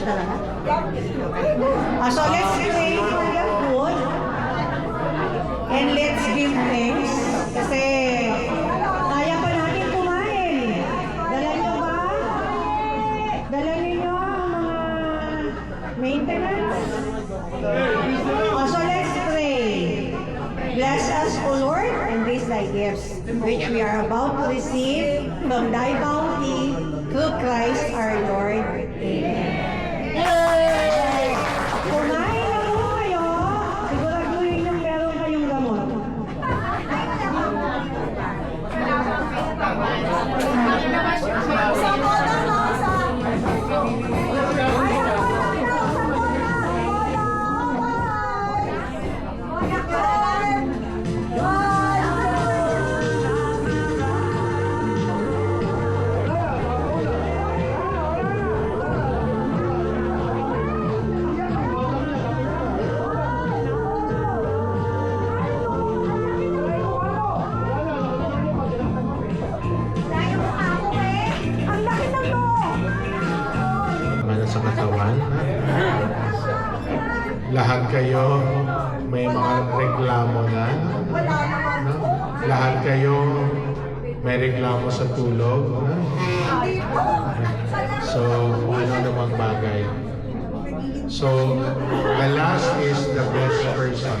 talaga. So let's pray for the food. And let's give thanks. Kasi kaya pa natin kumain. Dala nyo ba? Dala ninyo ang mga maintenance? So let's pray. Bless us, O Lord, and these thy gifts, which we are about to receive from thy bounty through Christ our Lord. Amen. Kumain na po kayo. Siguraduhin yung meron kayong gamot. Sa katawan, lahat kayo may mga reklamo na, no? Lahat kayo may reklamo sa tulog, no? So ano namang bagay. So the last is the best person.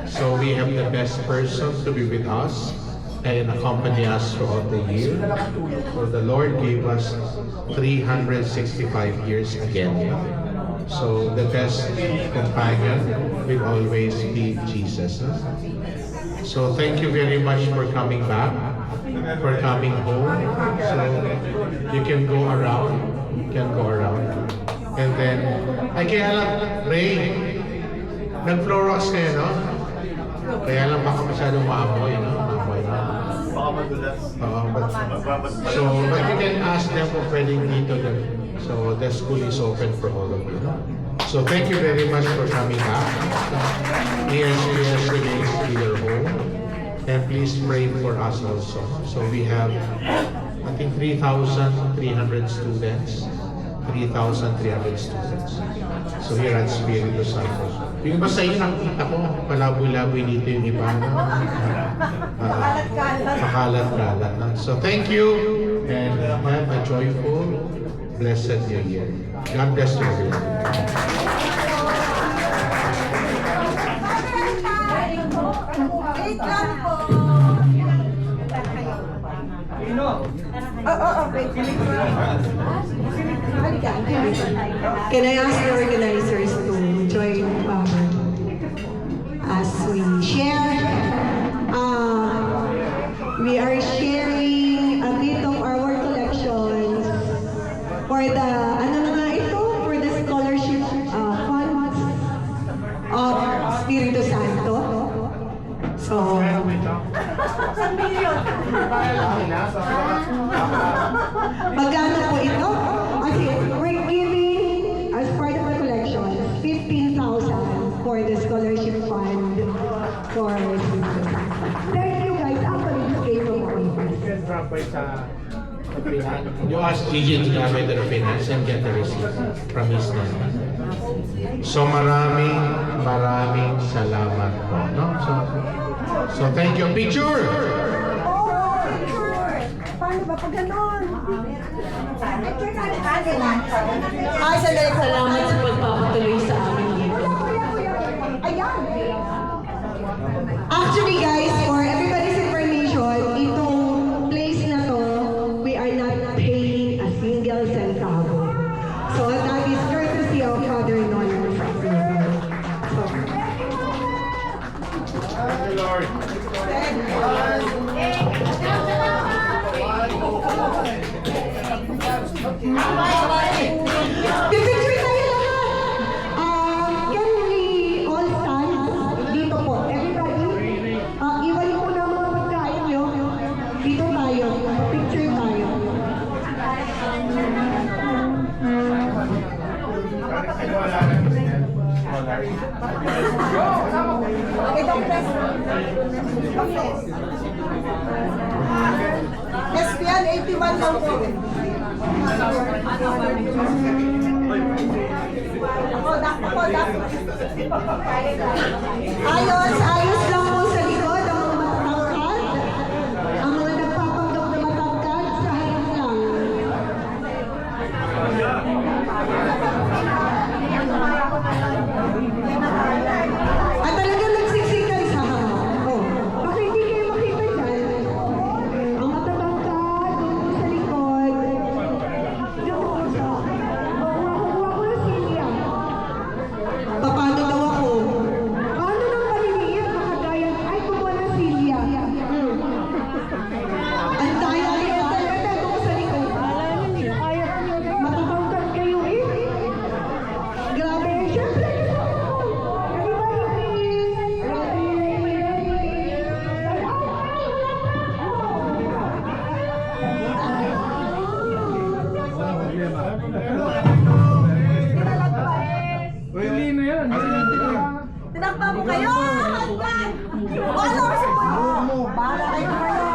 So we have the best person to be with us and accompany us throughout the year. So the Lord gave us 365 years again. So the best companion will always be Jesus. So thank you very much for coming back, for coming home. So you can go around, And then, ay kaya lang, Ray, nag-Clorox kayo, no? Kaya lang baka masyadong maamoy, no? So, but you can ask them kung pwedeng dito. So, the school is open for all of you. So, thank you very much for coming back. ESPS remains your home. And please pray for us also. So, we have, I think, 3,300 students. 3,300 students. So, here at Espiritu Santo. Yung iba sa inyo, nakita ko, palaboy-laboy dito yung iba. Makalat-kalat. So, thank you and have a joyful, blessed New Year. God bless you everyone. Can I ask the organizers to join as we share? We are sharing a bit of our collections for the, for the scholarship funds of Espiritu Santo. So, magkano po ito? We're giving, as part of the collection, 15,000 for the scholarship fund for Espiritu Santo. Thank you guys. Actually, this came from our You ask Gigi to grab the finance and get the receipt from his name. So maraming salamat po. No? So thank you. Picture! Paano ba pag ganon? Ay, salamat sa pagpapatuloy sa amin dito. Actually guys, for everybody's information, itong place na to, we are not paying a single centavo. So that is courtesy of Father Nolan. So, Thank you, Lord. Pipicture tayo lahat! Can we all stand? Dito po, everybody. Iwan po na mga pagkain nyo. Dito tayo. Picture tayo. Itong press. SPN 81 lang po. Ayos lang po sa likod ang mga matatangkad. Ang mga nagpapanggap na matangkad sa harap lang. At talagang nagsiksikan sa harap. Oh. Baka hindi kayo makita dyan. Ang matatangkad doon sa likod. Diyan po sa... Kuha ko na Celia. Paano daw ako? Paano nang maliliit makagayan? Ay, kumuha na Celia. Ang daya-daya talaga doon sa likod. Matatangkad kayo eh. Grabe. Siyempre, Tinakpa mo kayo! Hanggang! Wala ko sa puno mo! Bahala kayo kayo!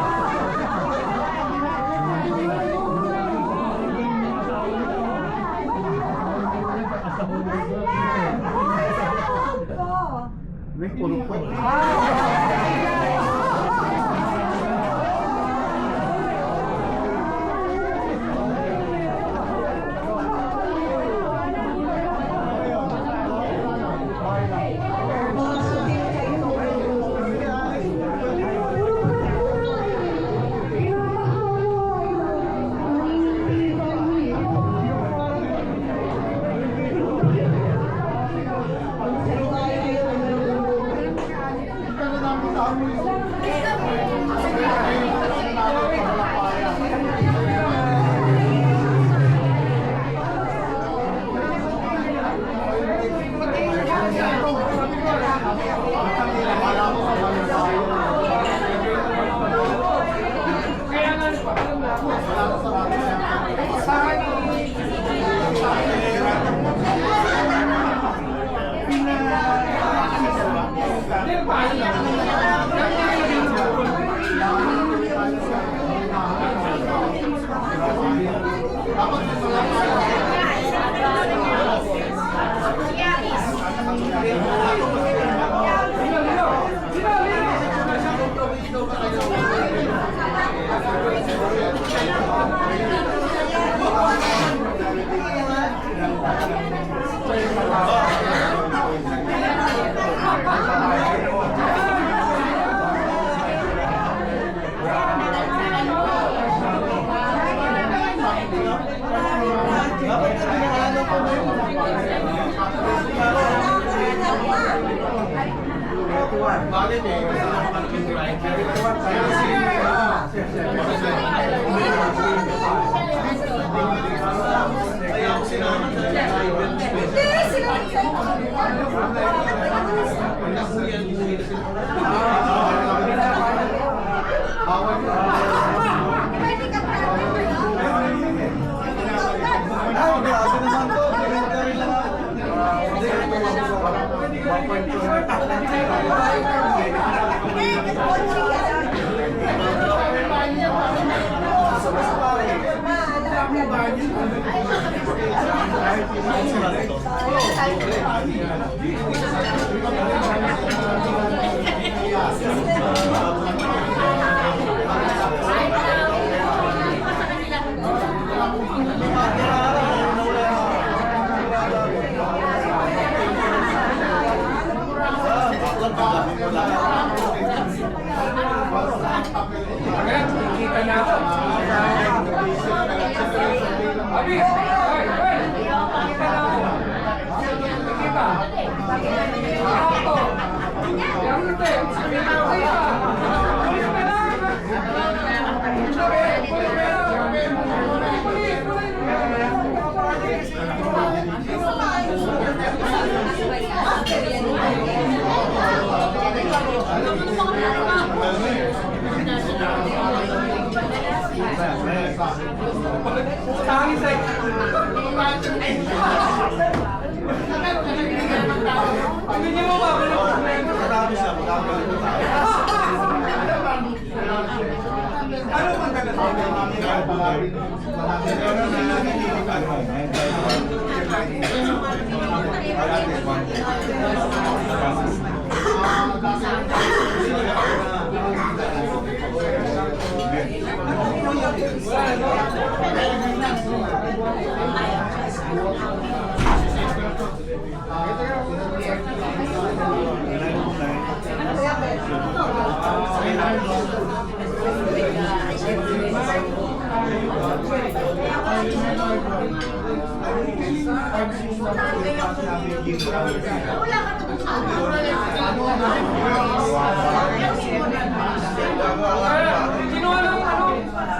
Kinuha ng ano,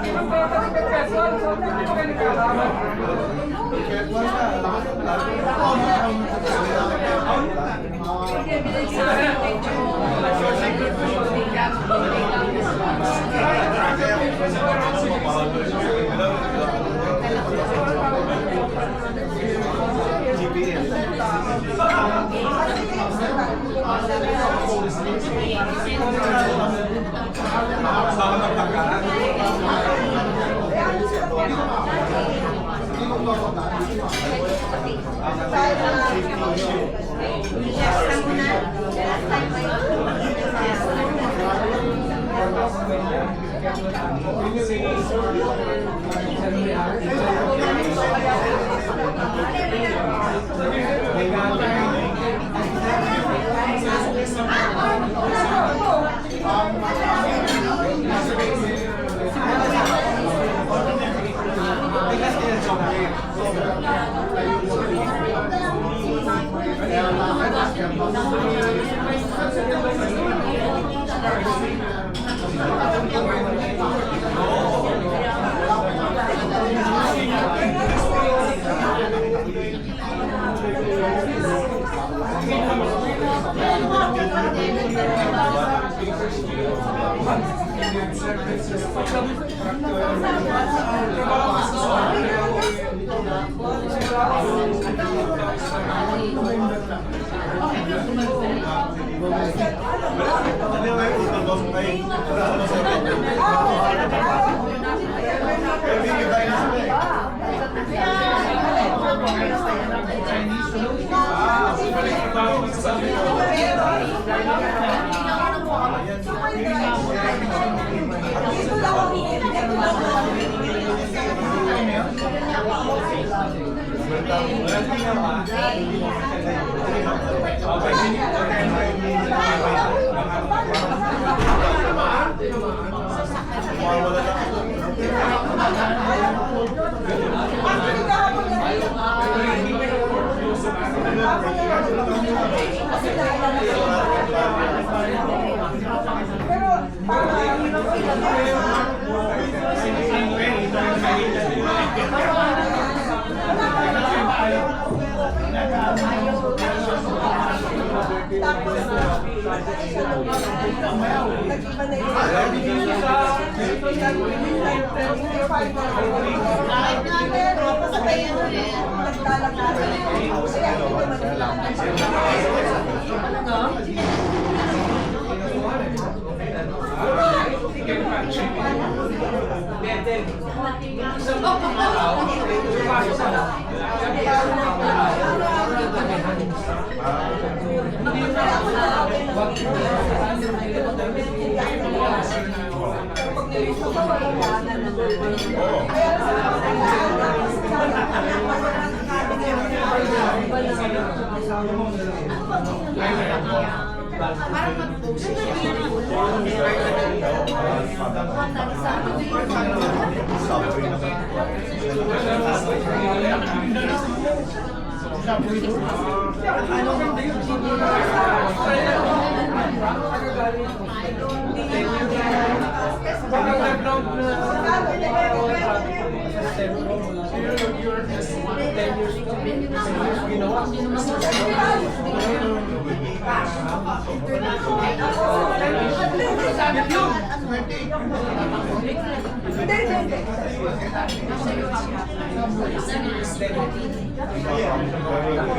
ng peso, so hindi pa kayo nagkakama.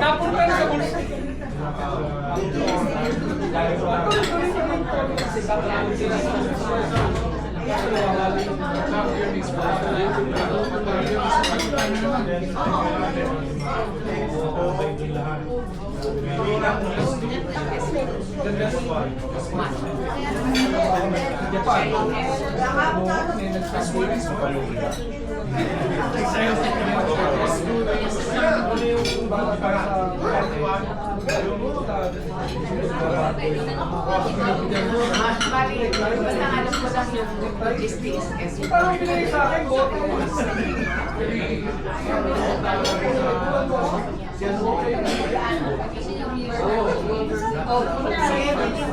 Napunta na sa bulsa. Japan. May nagsasabi. Basta alam ko lang yung logistics kasi Parang pinili sa akin, boto.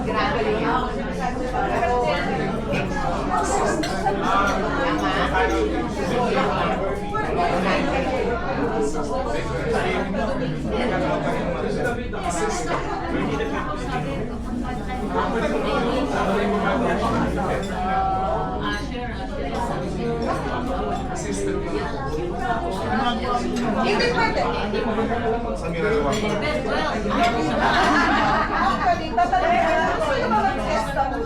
grabe yan. Hindi pwede. Actually, tatalaga ko yung mga fiesta mo.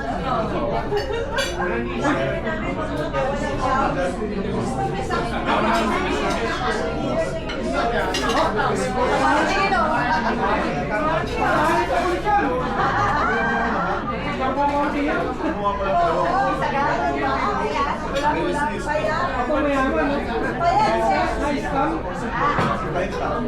Ako mayaman, no? Nice lang.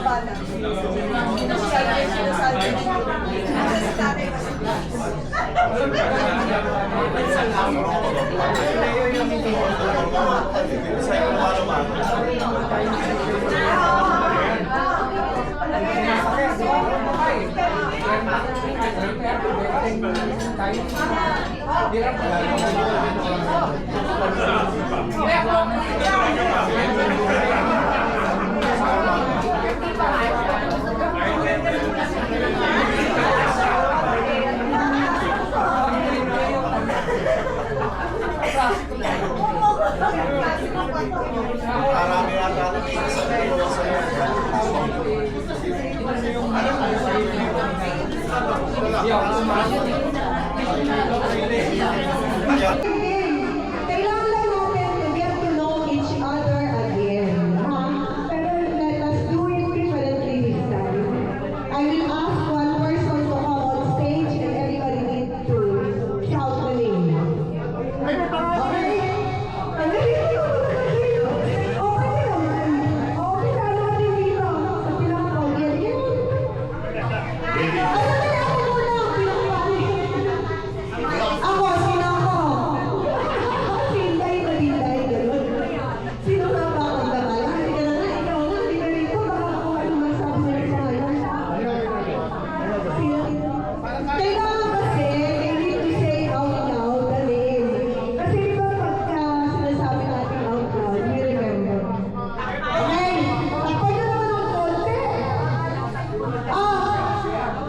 baba na. Sinasabi niyo. Nasa si tatay kasi. Marami yata sa Kailangan lang natin to get to know each other again. Pero let us do it differently this time. I will ask one person to come on stage and everybody needs to shout the name. Okay? Okay naman. Okay, sana natin dito. Sa pinaka-audience. Ako, sino ako? Tinday na tinday, gano'n. Sino nga ba ang dakala? Hindi ka na nga, ikaw nga, hindi ka rito. Baka ako ano magsabi sa ngayon. Kailangan kasi, they need to say out loud the name. Kasi di ba pagka sinasabi natin out loud, we remember. Okay, takpan nyo naman ng konti.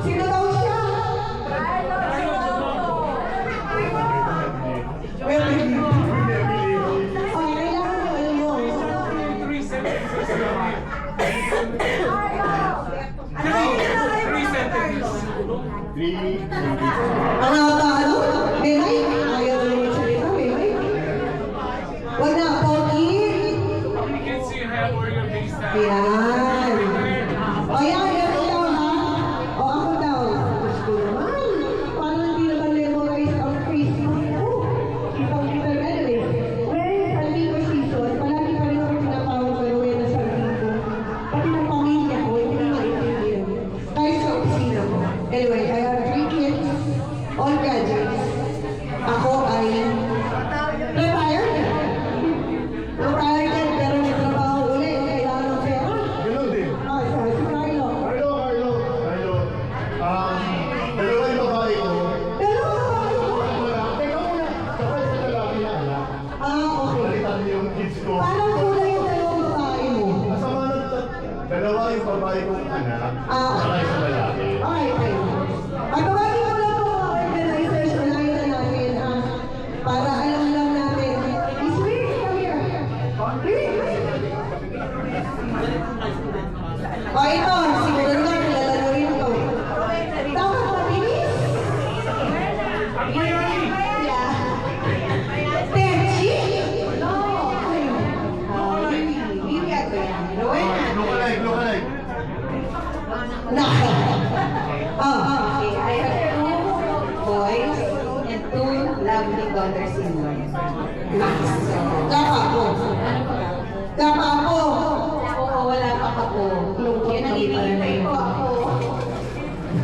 Sino daw siya? Three sentences. Ano? May mic? Ayaw na naman salita, may mic. Wag na, Pogi. You can see you have where your base time. Yan. O yan, yan daw ha. O ako daw. Gusto naman. Paano hindi naman memorize ang Facebook ko? Kitang-kita na anyway. Well, Saldico season, palagi pa rin ako tinatawag sa Rowena Saldico. Pati ng pamilya ko, hindi na maintindihan. Kahit sa opisina ko. Anyway, I have 3 kids, all graduates. Ako ay retired. Retired, pero may trabaho ulit. Kailangan ng pera. Ganun din. Si Carlo. Carlo. Dalawa yung babae ko. Pero, Teka muna. Kapag sa lalaki na anak. okay. Balitan niyo yung kids ko. Parang kulay yung dalawang babae mo. Kasama ng dalawa yung babae kong anak. Saka isa lalaki. Okay. Pagkabati ko lang po mga organizers, unahin na natin para alam lang natin. Miss Rick, come here. Rick! Ito, siguro nga, kilala nyo rin ito. Dapat mabilis. Yeah. Tenchi? No. Bibigyan ko yan. Rowena. Lookalike. No. Okay, I have 2 boys and 2 lovely daughters-in-law. Nice. Lapa po. Lapa po. Oo, wala pa ako. Yun ang hinihintay ko ako.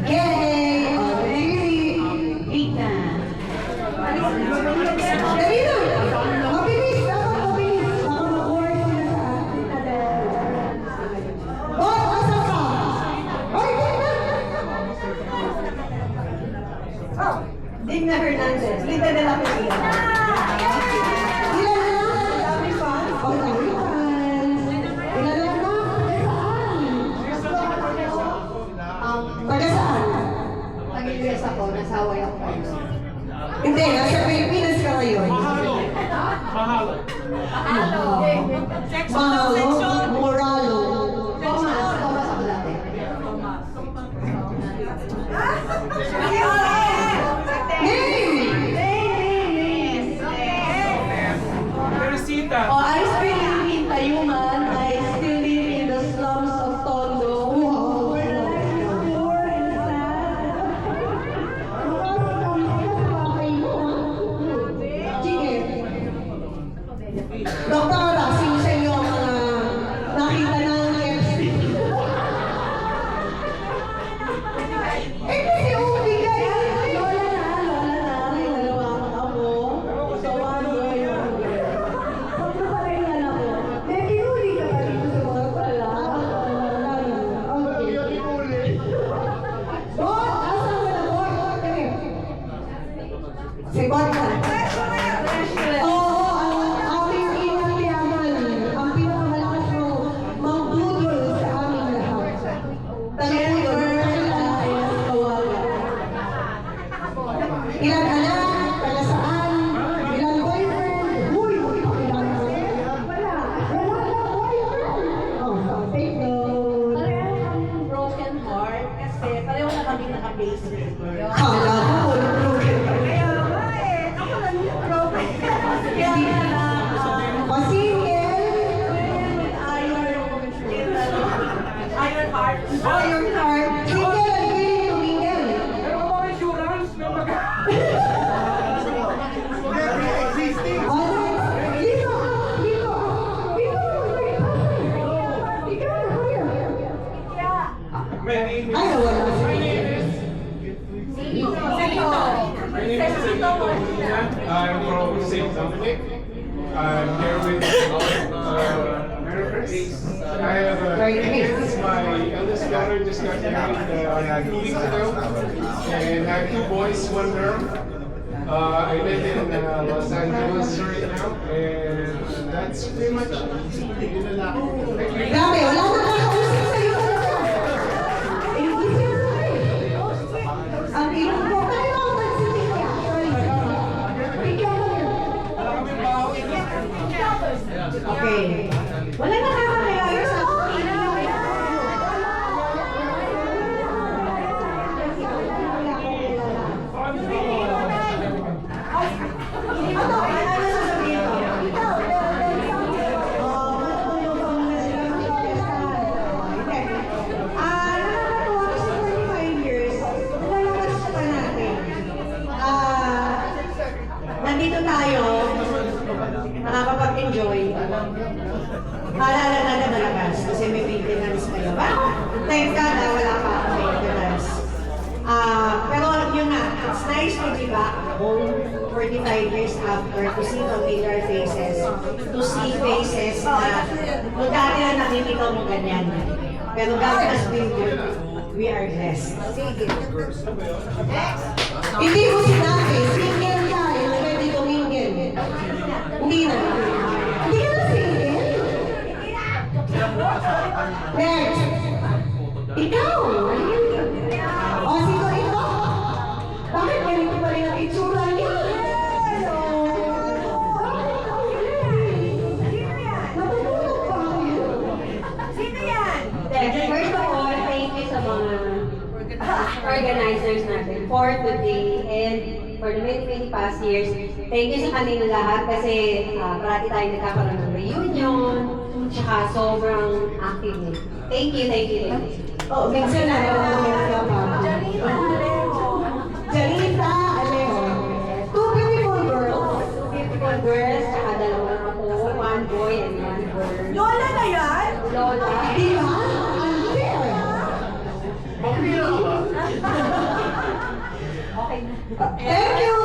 Yay! Big na. Dali na! Mabilis! Dapat mabilis! Baka mag-work sila sa atin. Oh, asa ka? Ay, Digna Hernandez. Linda de la Pesilla. Ilan na? Dami pa? Oh, dami fans. Ilan na? Saan? Taga saan? Taga-US ako. Nasaway ako. Hindi, nasa Pilipinas ka ngayon. Mahalo. Mahalo? Moralo. Thomas ako dati. Teresita. Oh, I still live in Tayuman. I still live in the slums of Tondo. Wow. Sige. Doktora, sino sa inyo ang mga Important. Oo, ang ating inang yaman, ang pinakamalakas mong budol sa aming lahat. Taga-budol, kawaga. Ilang anak, taga saan, ilang boyfriend, huy, pakilala mo. Wala lang boyfriend. Oh, take note. Pareho kami broken heart kasi pareho na kami naka-bracelet. Kala ko, broken. Kaya nga eh, ako lang yung broken. Kaya na, O single, iron heart. iron heart, single and willing to mingle. Pero kung mga insurance, may mag- Many. Ay, wala. My name is I'm from St. Dominic. I'm here with I have this is my eldest daughter just got married 2 weeks ago, and I have 2 boys, 1 girl. I live in Los Angeles right now, and that's pretty much it. Grabe, wala na kakausap sa'yo talaga. Ang ilong ko, kayo ang magsisikya. Ikaw mo yun. Okay. Wala na kakakilala sa nandito tayo, nakakapag-enjoy. Maalala na na malakas kasi may maintenance kayo. Thank God na wala pa ako maintenance. Pero yun nga, it's nice to be back home 45 years after to see familiar faces, to see faces na kung dati na nakikita mo ganyan. Pero God has been good. We are blessed. Hindi mo sinabi, single ka, ready to mingle. Hindi na. Hindi ka na single? Next. Ikaw. O, sino ito? Bakit ganito pa rin ang itsura niya? Natutulog pa ako yun. Sino yan? First of all, thank you sa mga organizers natin for today and for the many past years. Thank you sa kanila lahat kasi parati tayo nagkakaroon ng reunion, tsaka sobrang active. Thank you, thank you, thank you. Oh, minsan na Janita Alejo. Two beautiful girls. Beautiful girls, tsaka dalawang ako, 1 boy and 1 girl. Lola na yan? Lola. Di ba? Unfair. Okay. Thank you,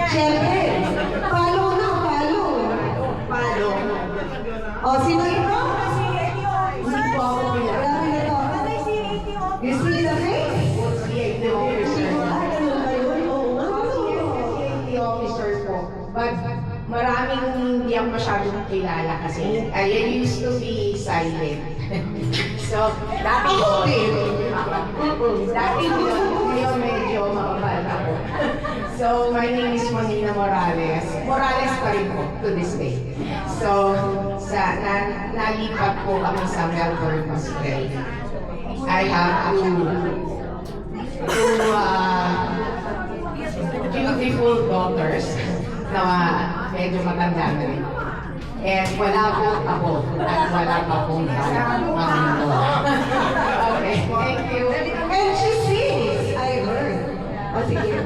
Siyempre, follow na, follow. Follow. O, sino ito? Hindi po ako pinarami na to. You see the face? Ah, ganun ba yun? Oo nga. Safety officer po. But maraming hindi ako masyadong kilala kasi I used to be silent. So, dati ko din. Dati ko ngayon medyo makapal ako. So, my name is Monina Morales. Morales pa rin po to this day. So, nalipat po kami sa Melbourne, Australia. I have two beautiful daughters na medyo matanda na rin. And wala po ako at wala pa pong mamito. Okay, thank you. And she sings, I heard. O sige,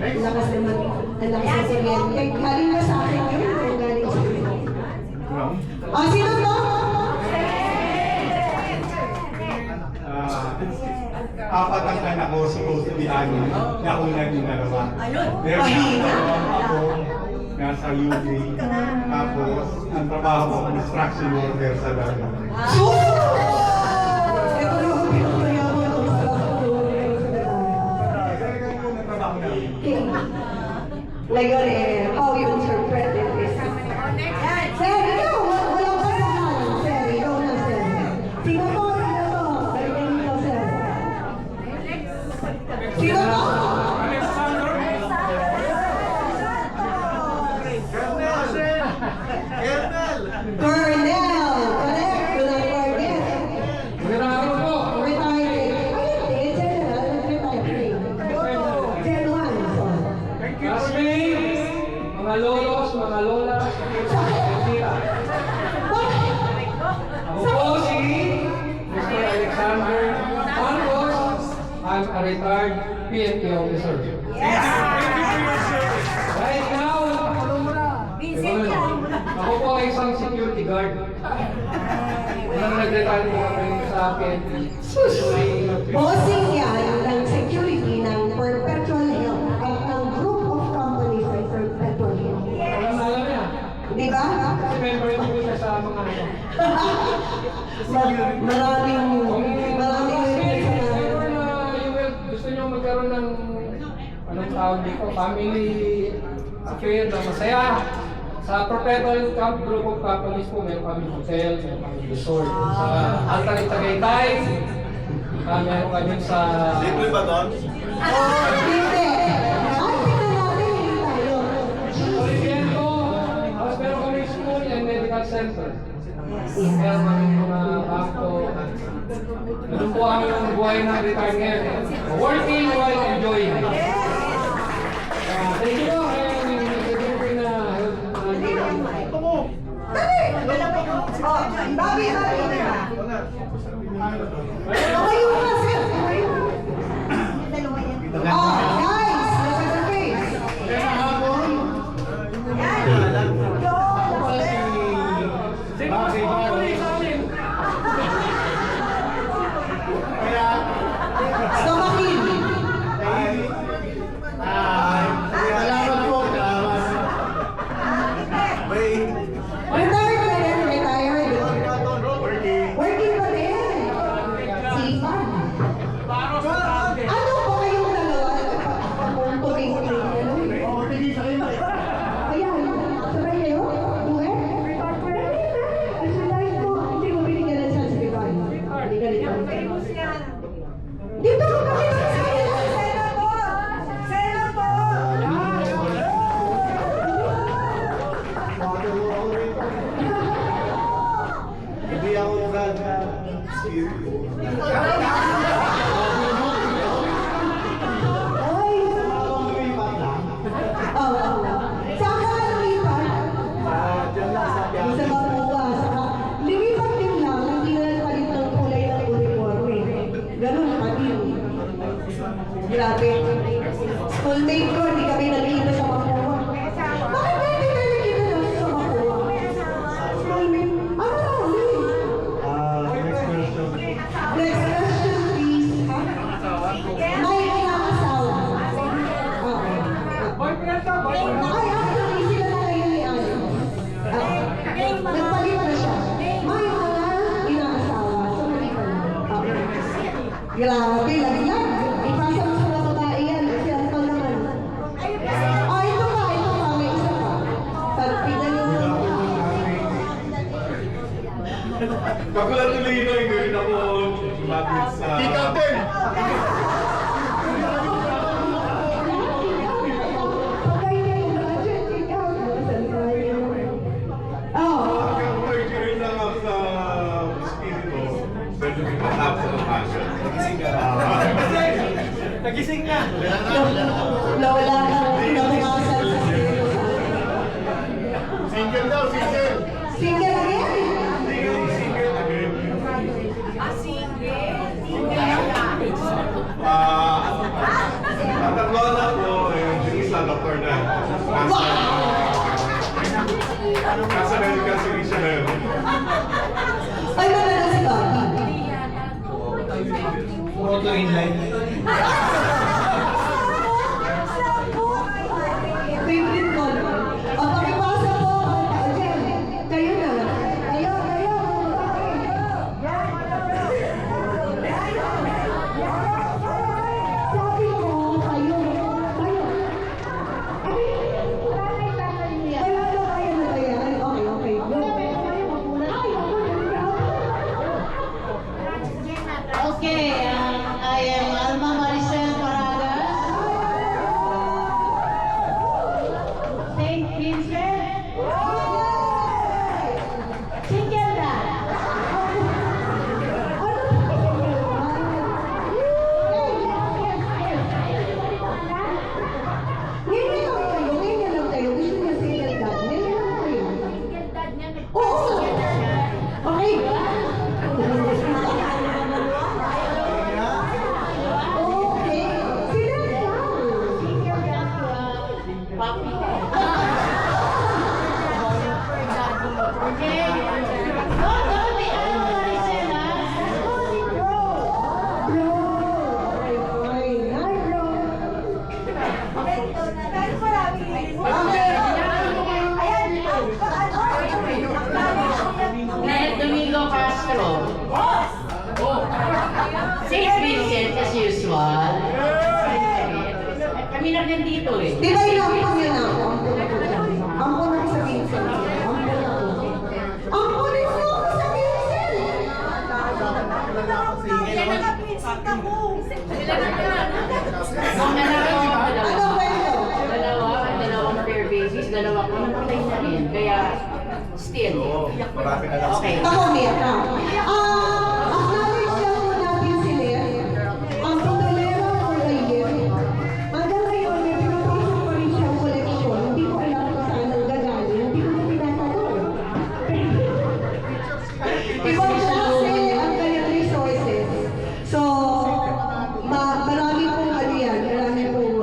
ang lakas naman, ang lakas ng kuryente. Galing na sa akin yun, o galing sa akin. O, sino to? Apat ang anak ko, supposed to be ano, nakunan yung dalawa. Meron Pahina. ako, nasa UK. Tapos, ang trabaho ko, construction worker sa Dagat. Ito yung pinakayaman ng Ngayon how you interpret it is... Sir, ikaw! Walang kasalanan. Sir, ikaw na, sir. Sino to? Balikan nito, sir. Sino to? Colonel! Correct! Do not forget. Retired. Ay, general. Retired. Gen 1. Classmates, mga lolos, mga lola, tira. Ako po si Mr. Alexander Marcos. I'm a retired PNP officer. Right now, ako po ay isang security guard. Nang nag-retire po kami sa PNP. Bossing yan ng security ng Perpetual Health at ng group of companies ng Perpetual Health. Alam niya. Di ba? Kasi member po siya sa mga ano. Maraming Gusto nyo magkaroon ng anong tawag dito, family affair na masaya. Sa Perpetual Group of Companies po, meron kami hotel, meron kami resort. Sa Altair Tagaytay, meron kami sa... Libre ba doon? Hindi. Ay, tingnan natin, hindi tayo. Oriento, tapos meron kami school and medical center. Meron kami mga bangko. Ganun po ang buhay ng retired ngayon. Working while enjoying. Thank you po. Babi! Tumayo na, sir! Oh, guys! Look at the face! Stomakin! Salamat po. Retired. Working pa din. Sipag. Ano ba kayong dalawa? Tuloy-tuloy. Ayan, sabay kayo? Duet? Ang sulay mo, hindi mo binigyan ng chance, di ba? Hindi ka dito. Dito ka kami sa Hindi ako Saan ka lumipat? Sa Mapua. Lumipat din lang, hindi na nagpalit ng kulay ng uniforme. Ganun pa din. Grabe. Schoolmate ko, hindi kami nagkita sa Mapua. Bakit ba hindi tayo nagkita lang sa Mapua? Schoolmate? Ano na ulit? next question. Next question, please. Ha? May kinakasawa. Oo. Boyfriend ka, boyfriend. Ay, actually, sila na kayo ni Ano. Nagpalit na siya. May mga inaasawa. So, nalipan na. Grabe, lagyan. Ipasa mo sa mga babae yan. Kasi ang pang naman. Oh, ito pa. May isa pa. Pagpignan yung... Kagulat tuloy ito, hindi rin ako lumapit sa... Captain! Pagay na yung budget. Ikaw. Saan tayo? Oh. Kapag rin lang ako sa espiritu, pwede may matap sa passion. Nagising ka! Nawala ka. Nabukasan sa silo. Single daw, single! Single again? Single again. Tatlo na po, yung isa, doktor na. Nasa medical series na yun. Ay, maganda si Bobby. Photo in line. Favorite ko. O, pakipasa po. Jen, kayo na. Kayo. Sabi ko, kayo. Castro. St. Vincent as usual. Kami na rin dito eh. Di ba inampun yun ako? Ampun ako sa Vincent. Ampun ako. Ampunin mo ako sa Vincent! Kung Ano kwento? dalawang pair babies, dalawa ko napatay na rin. Kaya, still. Okay. Ako, Mira. Acknowledge lang po natin sila. Ang Putolera for the year. Hanggang ngayon, may pinapasok pa rin siyang koleksyon. Hindi ko alam kung saan ang gagaling. Hindi ko na tinatanong. Ibang klase ang kanyang resources. So, marami pong ano yan, marami pong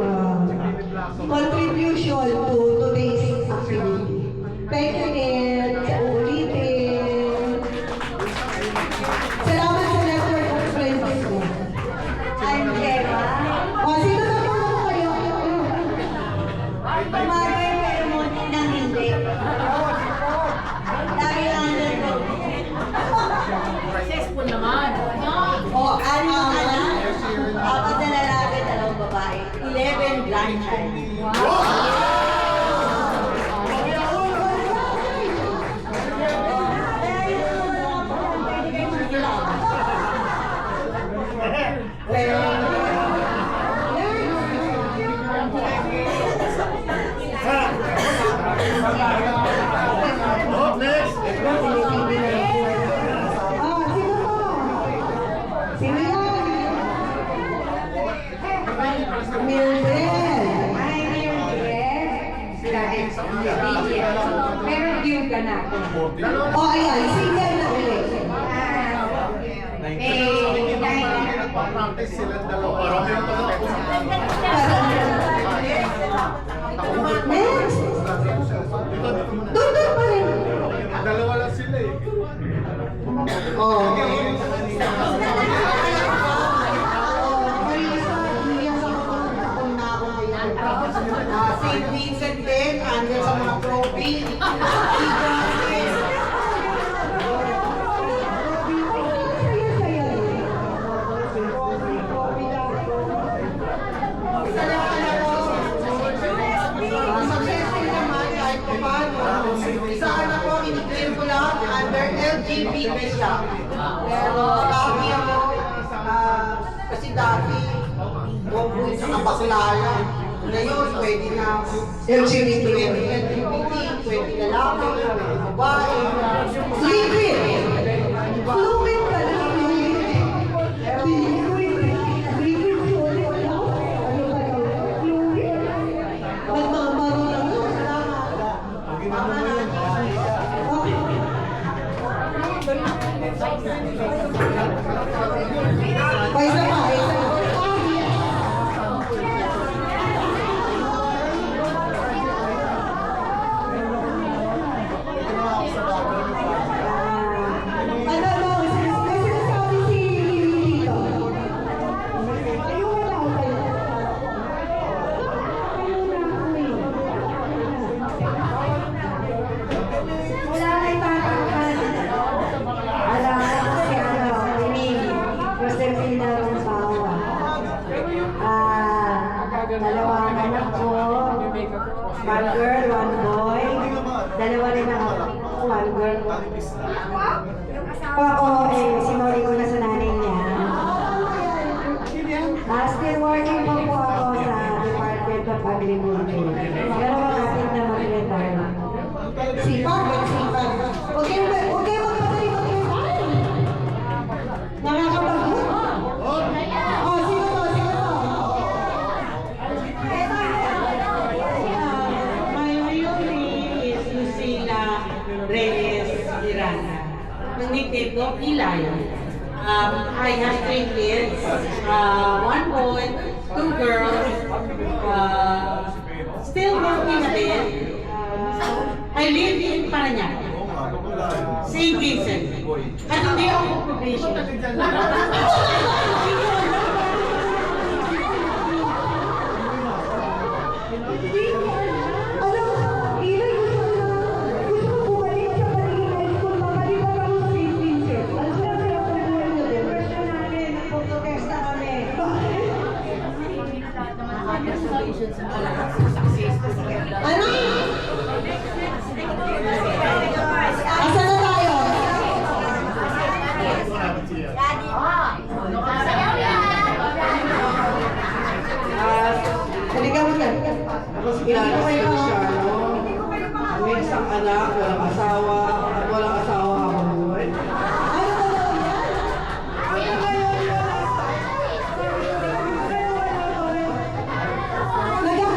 contribution to today's activity. Thank you, Ned, sa uulitin. Salamat sa network of friends mo. I'm Gemma. O, sino na po ako kayo? Tumagay pero munti nang hindi. Dahil lang nito. Successful naman. O, Ano ang anak? Apat na lalaki, 2 babae. 11 grandchild. Sino po? Sino yan? Mildred. Ay, pero view ka na ako. O, ayan, single na ulit. Practice silang dalawa. Next. Doon pa rin. Dalawa lang sila eh. Oh. St. Vincent din, andyan sa mga trophy. Successful naman kahit pa paano. Isa na po, inikil ko lang under LGBT siya. Pero dami ako, kasi dati, bubuin sa kabaklaya. Ngayon, pwede na LGBT, pwede lalaki, pwede babae. Liquid. Fluid ka na. Liquid solid lang. Ano ba yun? Fluid. Nagmamaro lang yun. Pa, isa pa. May sinasabi si Lily dito. Ayun na lang kayo. Wala na ipapangkan. Alam ko si ano, Mimi, Josefina Rompawa. Dalawa ang anak ko, one girl, one boy. Dalawa rin ang one girl, ako, si Mori ko na sa nanay niya. Still working po ako sa Department of Agriculture. Pero malapit na mag-retire. Sipag. Huwag kayo magpadali mag-retire. Nakakapagod. Oh, sino to? My real name is Lucila Reyes Miranda. Ang nickname ko, Ilay. I have 3 kids, 1 boy, 2 girls, still working a bit. I live in Parañaque, St. Vincent. At hindi ako probation. Ano, Ila, gusto mo bumalik sa Paligid High School, makalimutan mo si Vincent. Ano Ilan kayo siya, no? May isang anak, walang asawa, at walang asawa habang buhay. Ano ba daw yan? Ano ba yun?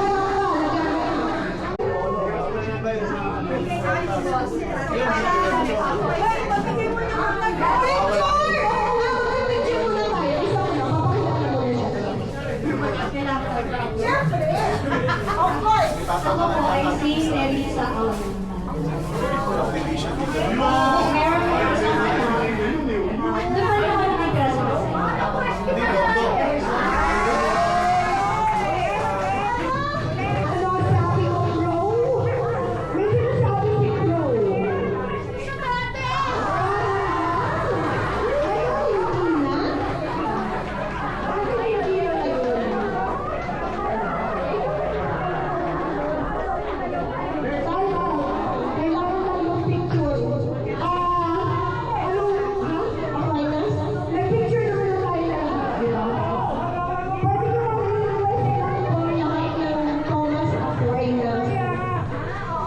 Ako po ay si Elisa Alonso. Meron po sa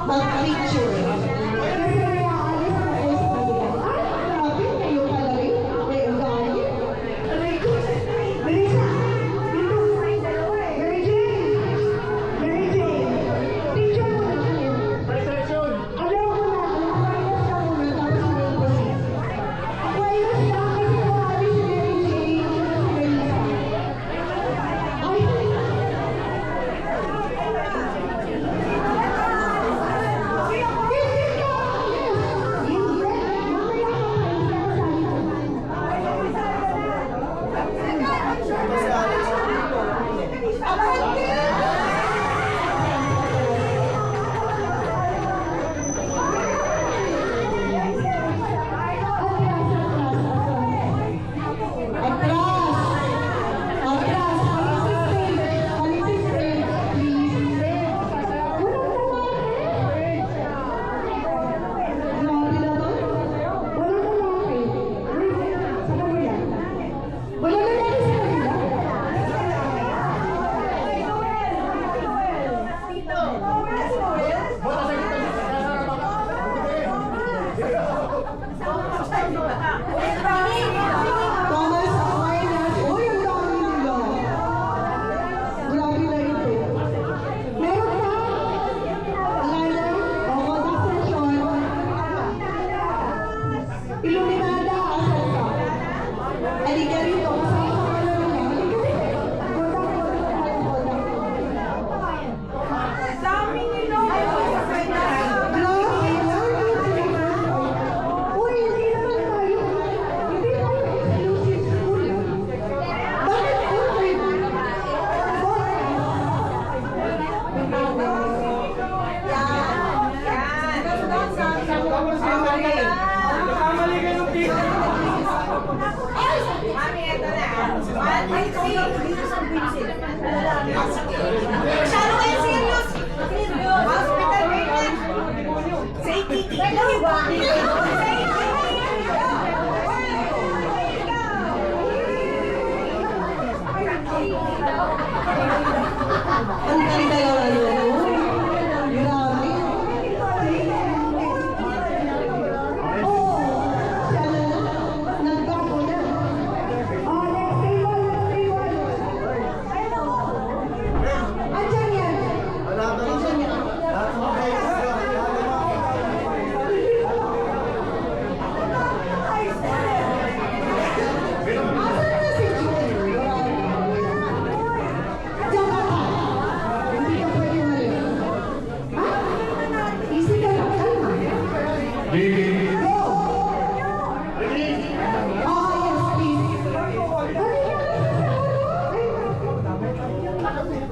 mag-picture. Kasi may aalis na ako sa kanila. Ay, grabe, kayo pala rin. May ugali. Aray ko. Melissa, dito. Mary Jane. Mary Jane. Picture mo na kayo. Alam mo na, Aquarius ka muna, tapos may posit. Aquarius ka kasi kumali si Mary Jane. Si Melissa. Ay, Thomas Aquinas. Uy, ang dami nila. Grabe na ito. Meron pa? Alala? Oo, Dr. Sean. Iluminada, asan ka? Halika rito. Kasama ka na nila. Halika rito. Dami nila. Uy, hindi naman tayo. Hindi tayo exclusive school. Bakit open? Nakamali ka ng picture. Masyado kayo serious! Hospital maintenance! Say Kiki! Ang ganda yung ano. Grabe. Oo. Siya na na. Nagbago na. Oh, let's say one, let's say one. Andiyan yan. Andiyan yan. Asan na si June? Diyan ka pa. Hindi ka pwede umalis. Ha? Easy ka lang. Kalma. Baby, Go! Oh, yes, please.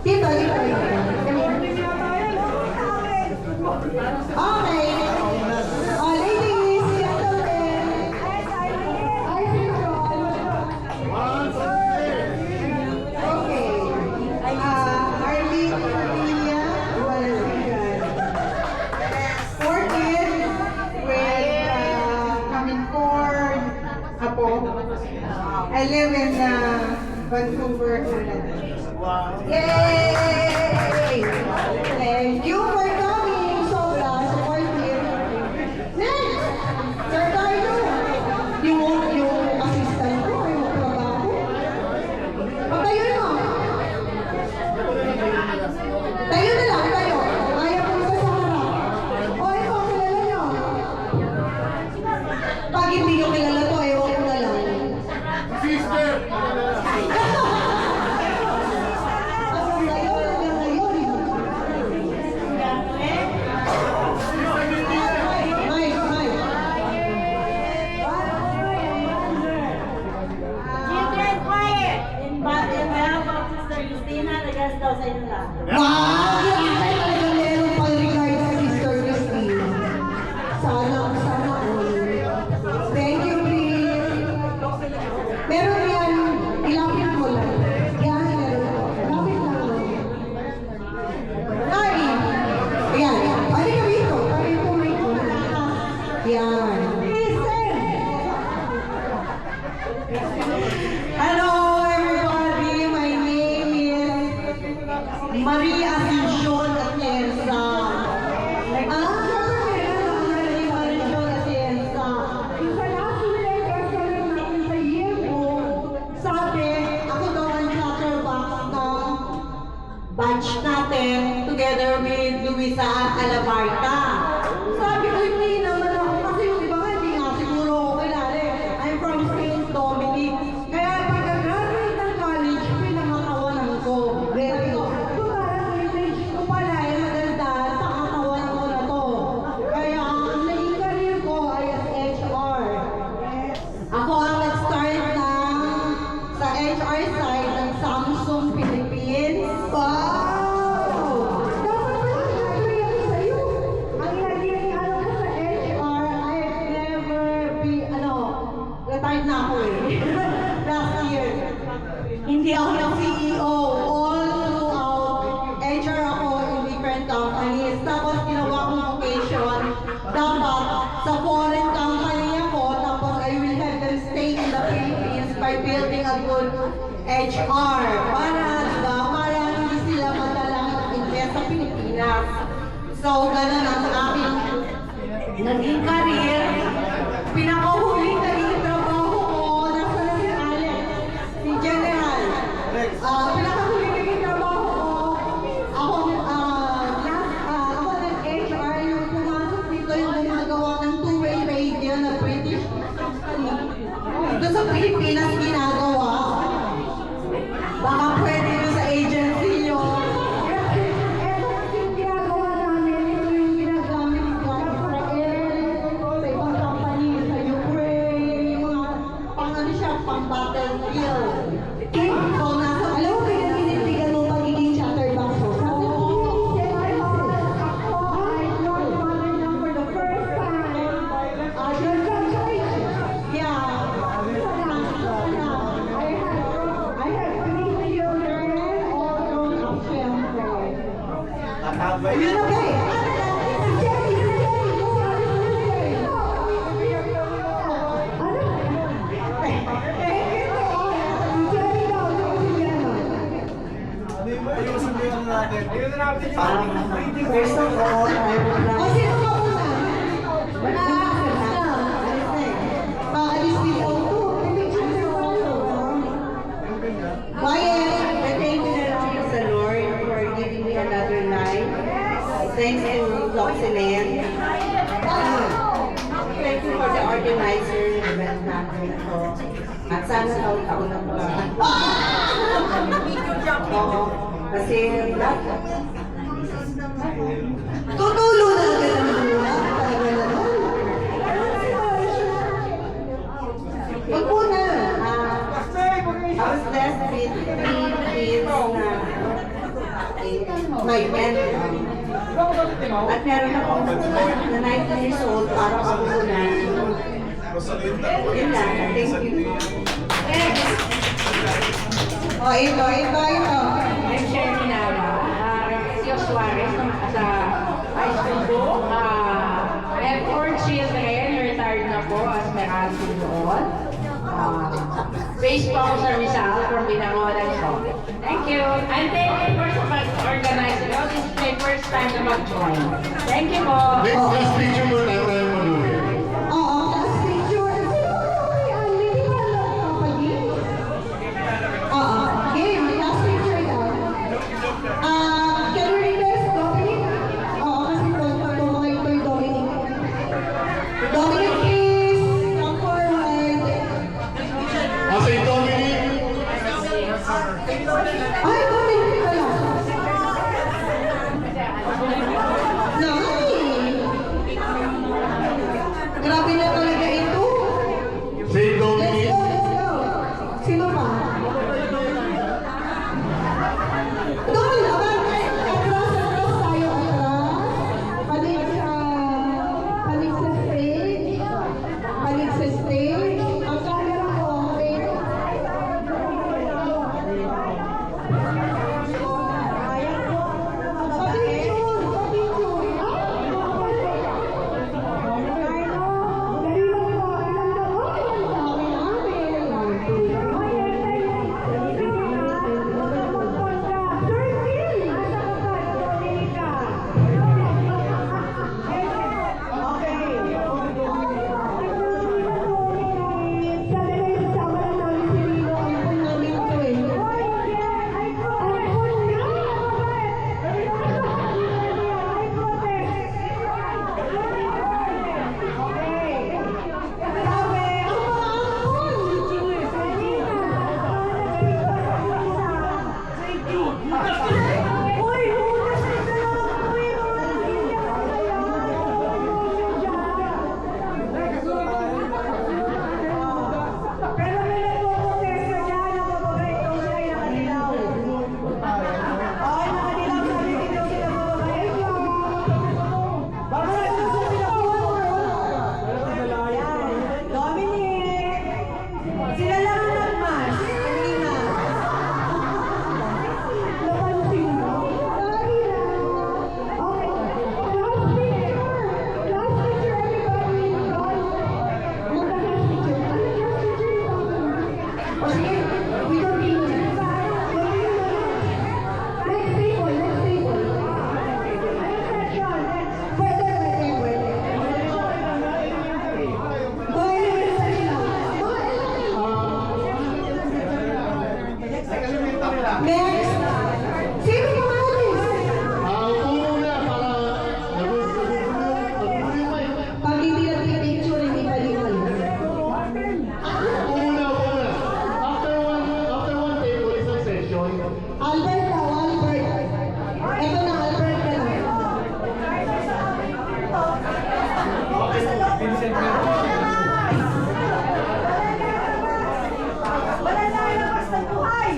Dito, dito, dito. Okay. Oh, ladies, gentlemen. Ay, okay. Arlene Padilla, Walasigan. 14 with Camincord, Apo. I live in Vancouver, Canada. Yay! Thank you for coming. Sobra, supportive. Next! Sir Carlo, yung assistant ko ay magtrabaho. Patayo mo. Tayo na lang, tayo. Kaya po sa harap. O, ito, kilala nyo. Pag hindi nyo kilala to, ewan ko na lang. Sister! Children, quiet! In behalf of Sister Justina, nagas daw sa inyo lang. Wow! Grabe talaga meron pang regard sa Sister Christine. Sana all. Thank you, please. Meron yan, ilapit mo lang. Yan, meron. Lapit lang. Ay! Ayan. Ano ka dito? Kami po may yan. Listen! Hello, everybody. My name is Maria Ascension Atienza. Maria Ascension Atienza. Yung sa last week, kasama natin sa Yebo, sabi, ako daw ang chatterbox ng batch natin together with Luisa Alabarta. Sabi ko, hindi naman ako kasi yung iba nga, hindi nga siguro ako kilala eh. I'm from St. Dominic. Kaya pagka-graduate ng college, pinangatawanan ko. Very good. So parang message ko pala eh, maganda sa katawanan ko na to. Kaya ang naging career ko ay as HR. Ako ang nag-start sa HR side ng Samsung Philippines. Wow! Dapat pala nag-agree ako sa'yo. Ang naging ano ko sa HR, I've never retired na ako eh. Last year. Hindi ako ng CEO. All throughout, HR ako in different companies. Tapos ginawa kong vocation. Dapat sa foreign company ako, tapos I will have them stay in the Philippines by building a good HR. Para, diba, para hindi sila madalang mag-invest sa Pilipinas. So, ganun ang aking naging career. Pinakahuling naging trabaho ko, nasa na si Alex, si General. Pinakahuling naging trabaho ko, ako nag-HR, yung pumasok dito yung gumagawa ng two-way radio na British company. Doon sa Pilipinas ginagawa. Baka pwede nyo sa agency nyo. Ito kasi yung ginagawa namin, ito yung ginagamit sa Israel, sa ibang company, sa Ukraine, mga pang-ano siya, pang-battlefield. So, alam mo kaya tinitigan mo pagiging chatterbox mo? Sabi ko, ako ay godmother na for the first time. Congratulations! Yeah. I have 3 children, all grown up, syempre. Yun okay. Si Jenny, First of all, I would like... O, sino ka muna? Wala. Maalis dito ito. May picture tayo. Bayan, thank you na lang sa Lord for giving me another life. Thanks to Loxinen. Thank you for the organizer ng event natin ito. At sana taon-taon na po. Oo. Kasi tutulo na agad ang buwan. Talaga naman. Wag muna. I was blessed with 3 kids na my friend. At meron akong na 19 years old para ako na. Yun lang. Thank you. Oh, ito. I'm Sherry Nara. Sio Suarez sa high school ko. I have 4 children. Retired na po as Meralco doon. Face sponsor Rizal from Binangonan po. Thank you. And thank you for sa pag-organize. This is my first time na mag-join. Thank you po. Next picture mo tayo maluwi. Oo, last picture. Hindi ba alam kapag-game? Oo, game. Last picture daw. Can we request Dominic? Oo, kasi tumawag ito yung Dominic. Dominic, please, come forward. Okay, Dominic. Ay, Dominic pala. Grabe na talaga ito. Say Let's Dominic. go, let's go. Sino pa? Doon, atras tayo, atras. Panig sa stage. Panig sa stage. Ang camera ko, okay? Next. Sino pa alis? Una para nagugulo. Pag hindi natin picture, hindi baliwal. Una. After one table, isang session. Albert daw, Albert. Eto na, Albert ka na. Wala na labas ng buhay!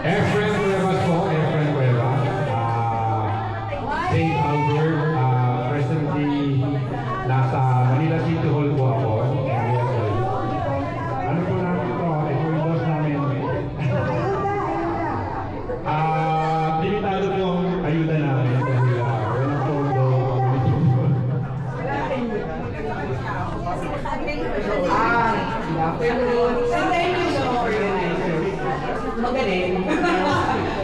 Efren Cuevas po, Efren Cuevas. St. Albert, presently nasa Manila City Hall po ako. Ano po natin ito? Ito yung boss namin. Limitado po ang ayuda namin dahil walang todo. Good afternoon. And thank you so for your galing.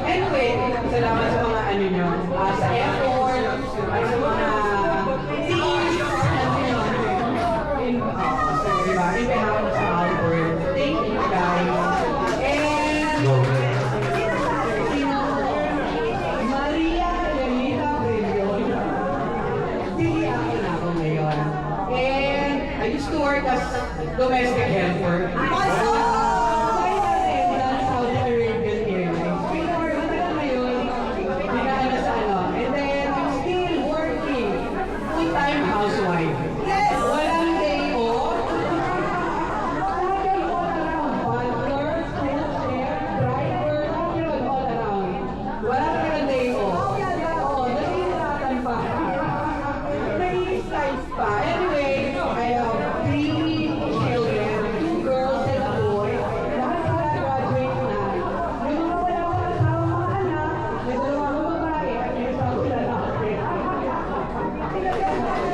Anyway, salamat sa mga ano nyo. Sa effort, ay sa mga teams, in behalf of Albert. Thank you guys. And Maria Lenita Brillion. Sige ako na ako ngayon. And I used to work as domestic helper. Also, Saudi Arabian Airlines. Pinag-work na ngayon, dinaan na sa ano. And then, I'm still working. Full-time housewife. Yes! Walang day off. Lagay all around. Butler, school chef, driver, yun, all around. Wala talagang day off. Oo, nasiratan pa. May size pa. Anyway, I have 3 children, 2 girls and a boy. Lahat sila graduate na. Yung mga wala ko kasama mga anak, may dalawa akong babae at yung isa ko lalaki.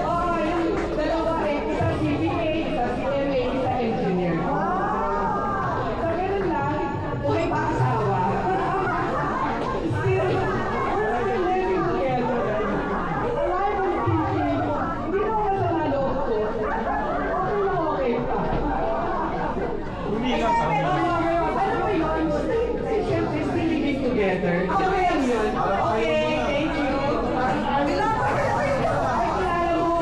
Oo, yung dalawa isa CPA, isa CMA, isa engineer. So, ganun lang. Buhay pa asawa. Still, we're living together. Alive and kicking. Hindi na ako sa naloob ko. Okay pa. Alam mo yun, siyempre still living together. Okay lang yun. Okay, thank you. Kilala mo.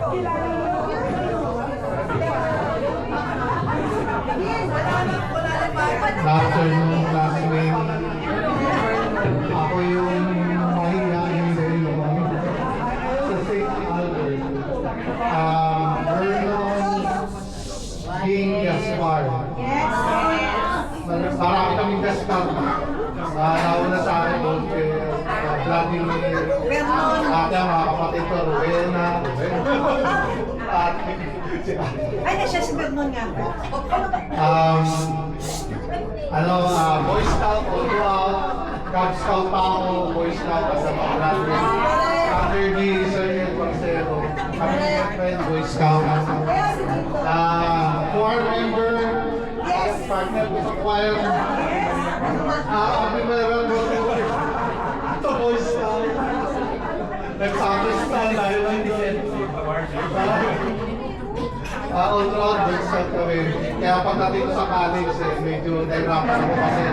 Kilala mo. Good afternoon, classmate. Ako yung mahihayin sa iyo sa St. Albert. Vernon King Gaspar. Marami kaming Gaspar. Nauna sa akin doon kay Vladimir. At ang mga kapatid ko, Rowena. At Ay, siya si Vernon nga po. Boy Scout, all out, Cub Scout pa ako, Boy Scout as a graduate. After the Sir Marcelo, kami friend, Boy Scout. Choir member, partner ko sa choir. Kami meron mo ito, Boy Scout. Nag-Pakistan dahil lang din. All-round Boy Scout kami. Kaya pagdating ko sa college, medyo nahirapan ako kasi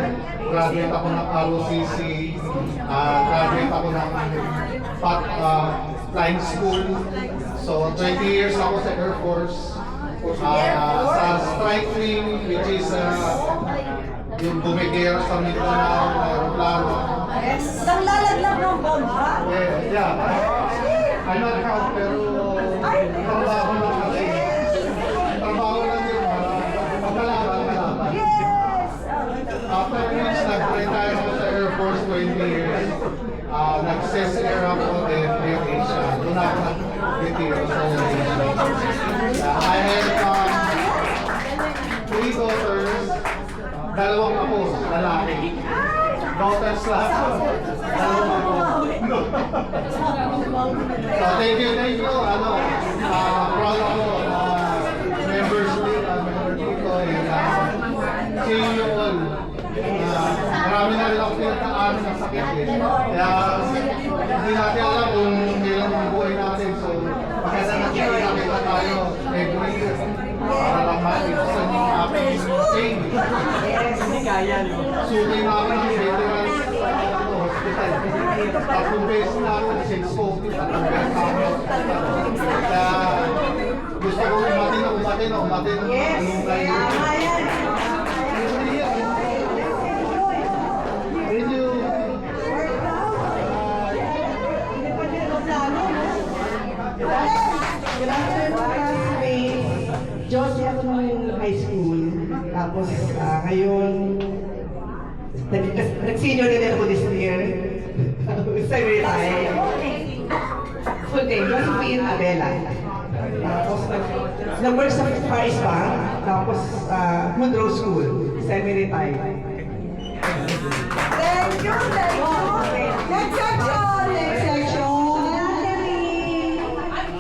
graduate ako ng ROCC, graduate ako ng flying school. So, 20 years ako sa Air Force. Sa strike wing, which is yung bumigay sa Mindanao na aeroplano. Nang lalaglag ng bomba? Yeah. I'm not proud, pero trabaho lang kasi. Trabaho lang yun. Magkalaban. After which, nag-retire ako sa Air Force 20 years. Nag-CES Air ako, then Air Asia. Doon ako nag-retire sa Air Asia. I have 3 daughters, 2 ako, lalaki. Daughters lahat. 2 ako. So, thank you. Proud ako na members dito. See you all. Marami na rin ako pinagkaan ng sakit eh. Kaya hindi natin alam kung kailan ang buhay natin. So, maganda na nakita tayo every year. Para lang maipasan yung aking pain. Suki na ako ng veterans hospital. 3 beses na ako, 6 COVID, 3 beses na ako. Kaya gusto ko umatin ng anong kayo. Thank you. Joseph nung high school. Tapos ngayon, nag-senior na din ako this year. Semi-retire. Full day, Josephine Abela. Tapos nag-work sa Paris Bank. Tapos Monroe School. Semi-retire. Thank you. Next section.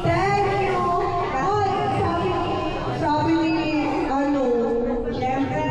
Thank you. Sabi ni, siyempre,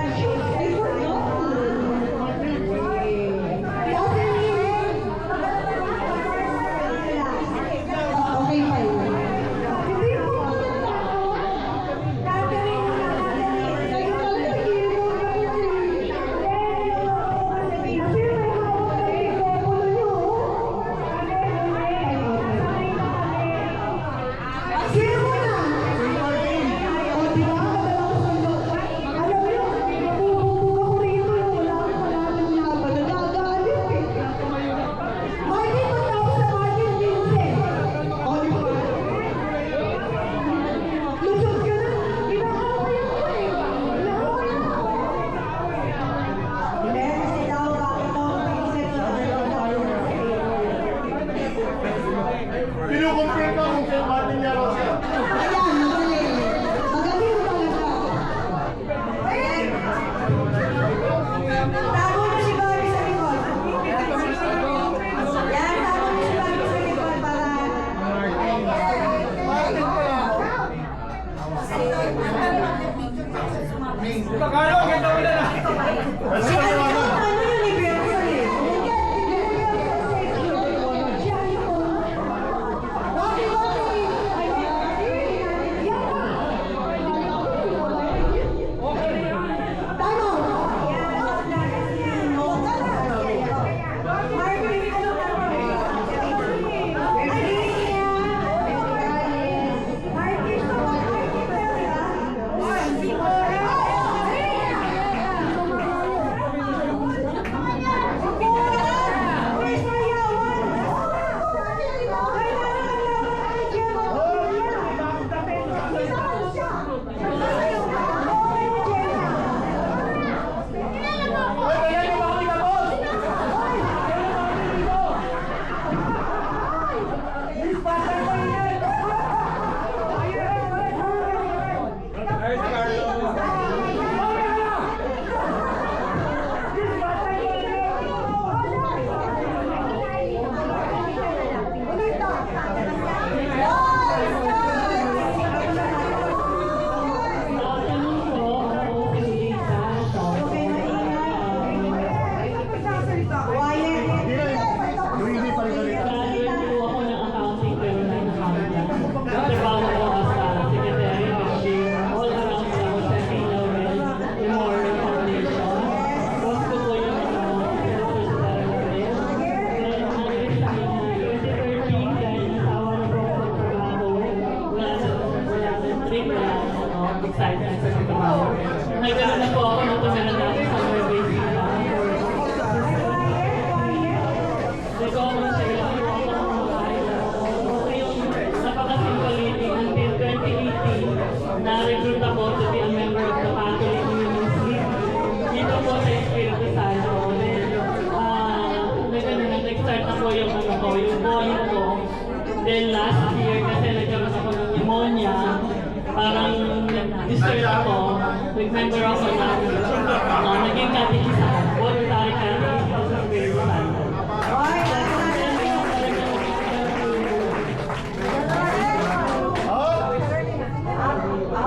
registered ako, nag-member ako ng naging catechist ako, voluntary catechist ako sa Espiritu Santo. Oy,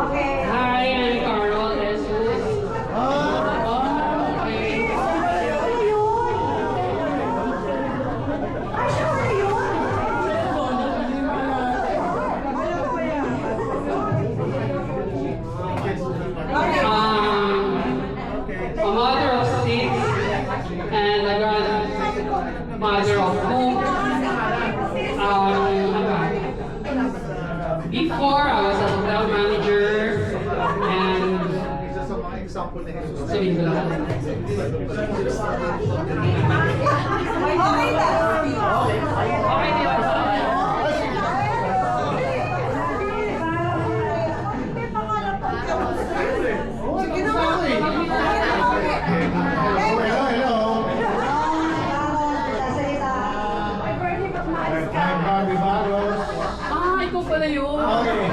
okay. Hi, I'm Carl Jesus. Okay. Ano yun? Ay, siya na yun? A mother of six and a grandmother of two. Before I was a hotel manager and sabihin ko lang. Okay lang. Okay, di ba? I'm Bobby Barros. Ah, ikaw pala yun. Okay.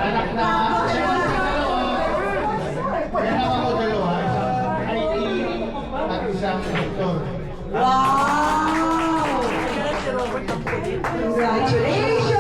Anak na. Kaya ako dalawa. IT at isang doktor. Wow! Congratulations!